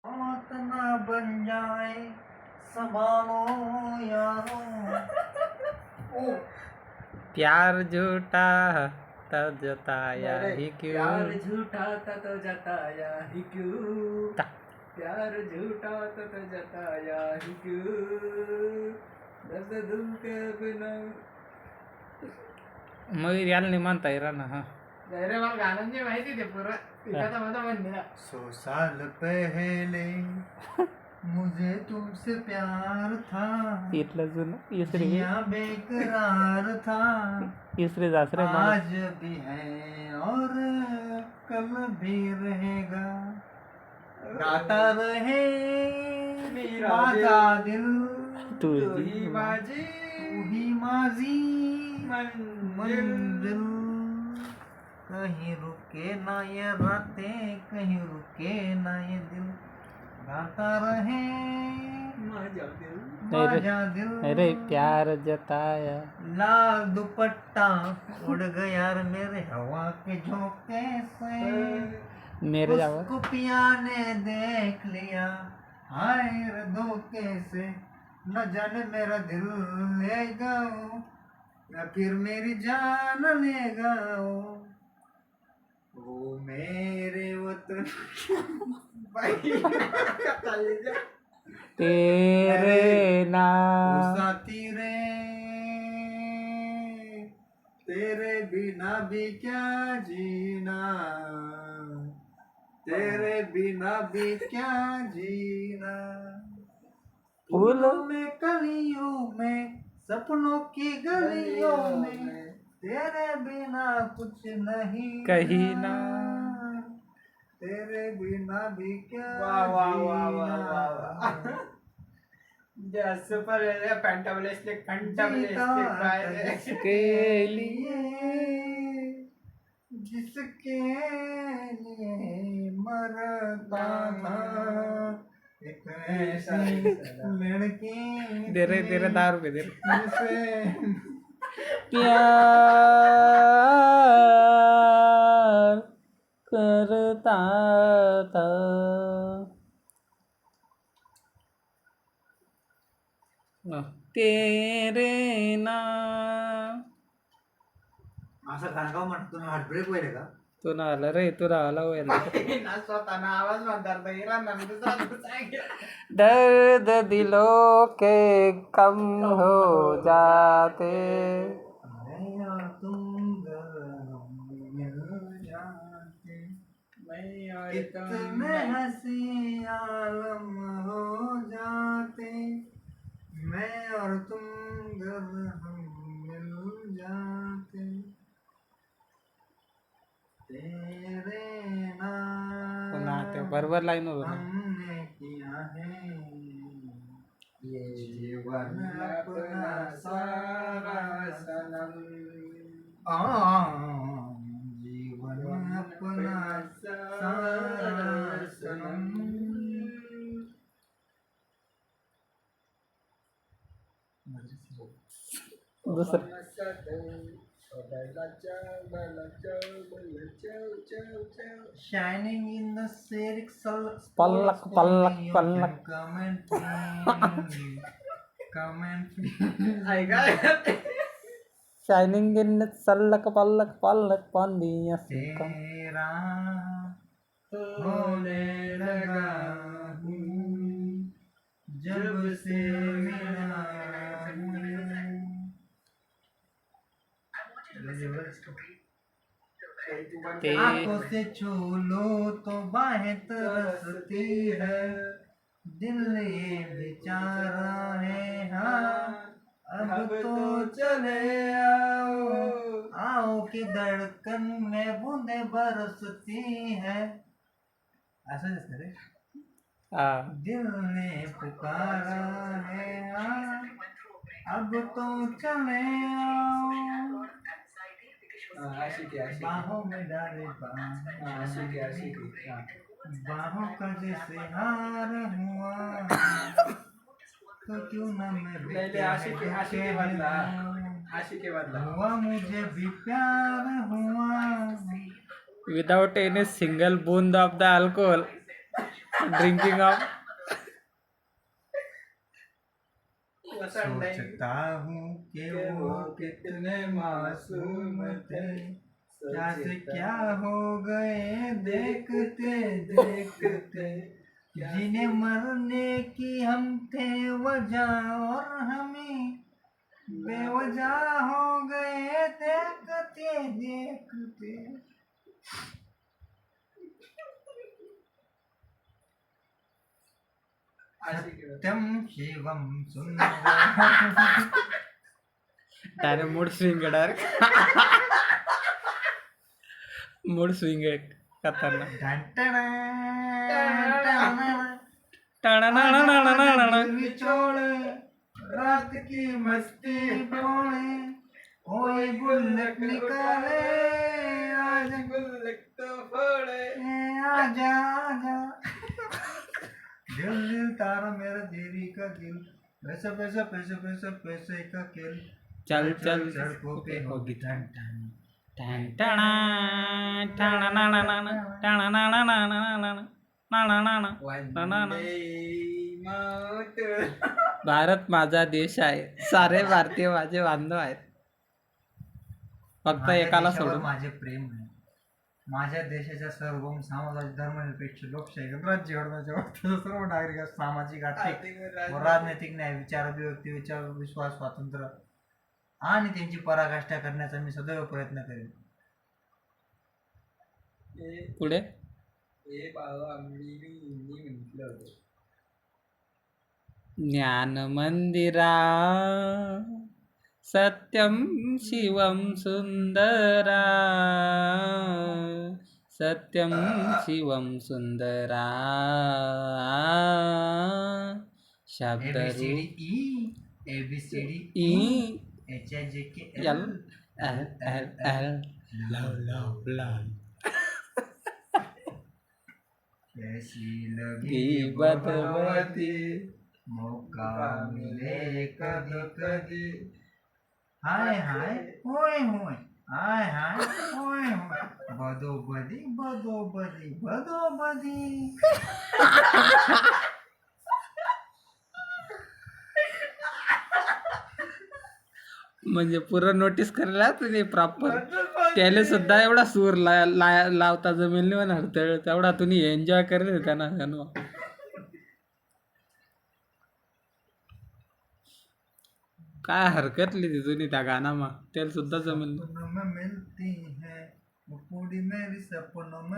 बात ना बन जाए संभालो यारों। ओ प्यार झूठा तो जताया मेरे ही प्यार क्यों। झूठा था तो जताया ही क्यों। ता- प्यार झूठा था तो जताया ही क्यों। दर्द दिल के बिना मयूर याला नाही म्हणता येणार ना. हा अरे मला गाणं जे माहिती ते पुरा एखादा माझा म्हणणे ना 100 साल पहले मुझे तुमसे प्यार था इथलं जुनं इसरे जिया बेकरार था इसरे सासरे आज भी है और कल भी रहेगा गाता रहे माझा दिल तू ही माझी तू ही माझी मंजिल कहीं रुके ना ये रातें कहीं रुके ना ये दिल गाता रहे माझा दिल अरे प्यार जताया. लाल दुपट्टा उड़ गया रे मेरे हवा के झोंके से मेरे जावा उसको पिया ने देख लिया हाय रे धोखे से न जाने मेरा दिल लेगा वो या फिर मेरी जान लेगा वो मेरे वतन भाई तेरे नाम साथी रे तेरे बिना भी क्या जीना तेरे बिना भी क्या जीना फूलों में कलियों में सपनों की गलियों में तेरे बिना कुछ नहीं कहीं ना. तेरे बिना भी क्या वाह सुपर फैंटाबुलिस्टिक के लिए जिसके लिए मरता था एक ऐसी लड़की दे रहे 10 रुपये दे रहे. जिसे प्यार करता था. तेरे नाम असं गाणं का म्हणतो तुम्ही हार्टब्रेक होईल का तू ना आला रे तू राहिला व्हायला. ना स्वतः ना आवाज म्हणतात इराण दर्द दिलों के कम हो जाते. मैं और तुम मिल जाते मैं और इतने हंसी आलम हो जाते मैं और तुम अगर हम मिल जाते तेरे पुन्हा ते नाम बरोबर लाईन होतो ना. हमने किया है ये जीवन अपना सारा सनम जीवन अपना सारा सनम दुसरं Shining in the Serik पल्लक पल्लक पल्लक शाइनिंग इन सल्लक पल्लक पल्लक पांदिया सिक्का. तेरा होने लगा हूँ जब से मिला आंखों से छू लो तो बाहें तरसती है दिल ये बेचारा है हाँ अब तो चले आओ की धड़कन में बूंदे बरसती है ऐसा जैसे रे दिल ने पुकारा है हाँ अब तो चले आओ बाहों में डाले बाहों का जैसे हार हुआ तो क्यों ना मैं हुआ मुझे भी प्यार हुआ विदाउट एनी सिंगल बूंद of the alcohol. Drinking of सोचता हूँ कि वो कितने मासूम थे, क्या से क्या हो गए देखते देखते, जिन्हें मरने की हम थे वजह और हमें बेवजह हो गए देखते देखते। सत्यम शिवम सुंदर। डायरेक्ट मूड स्विंग है, डायरेक्ट मूड स्विंग है खतरनाक. टाणाणाणाणाणाणा. चोड़े रात की मस्ती बोले, कोई गुल्लक निकाले आज गुल्लक तो फोड़े, आजा आजा। दिल दिल तारा मेरा देरी का दिल, पैसा पैसा पैसा पैसा पैसे का खेल, चल चल सड़कों पे होगी ठन ठन। टॅन टॅणा, टाणाणाणाणाणा, टाणाणाणाणाणाणा, नाणाणाणा, नाणाणा. भारत माझा देश आहे, सारे भारतीय माझे बांधव आहेत, फक्त माझ्या एकाला देशावर सोडून. माझे प्रेम आहे. माझ्या देशाच्या सार्वभौम समाजाचे धर्मनिरपेक्ष लोकशाही राज्य घडवण्याच्या वाटतं सर्व नागरिक सामाजिक आर्थिक व राजनैतिक न्याय विचार अभिव्यक्ती विचार विश्वास स्वातंत्र्य आणि त्यांची पराकाष्ठा करण्याचा मी सदैव प्रयत्न करेन. पुढे ज्ञान मंदिरा सत्यम शिवम सुंदरा, सत्यम शिवम सुंदरा, शब्द ABCD ABCD E HIJK L L L L love love love. कैसी लगी की भगवती, मौका मिले कधी कधी, हाय हाय होय होय, हाय हाय होय होय, बदोबदी बदोबदी बदोबदी. म्हणजे पुरं नोटीस करायला तुम्ही प्रॉपर त्याला सुद्धा एवढा सूर लावता जमेल नाही म्हणा, तेवढा तुम्ही एन्जॉय करेल का ना गाणं. काय हरकतली ती तुम्ही त्या गाण्यामा, त्याला सुद्धा जमेल. सपनों में मिलती है वो पूरी मेरी सपनों में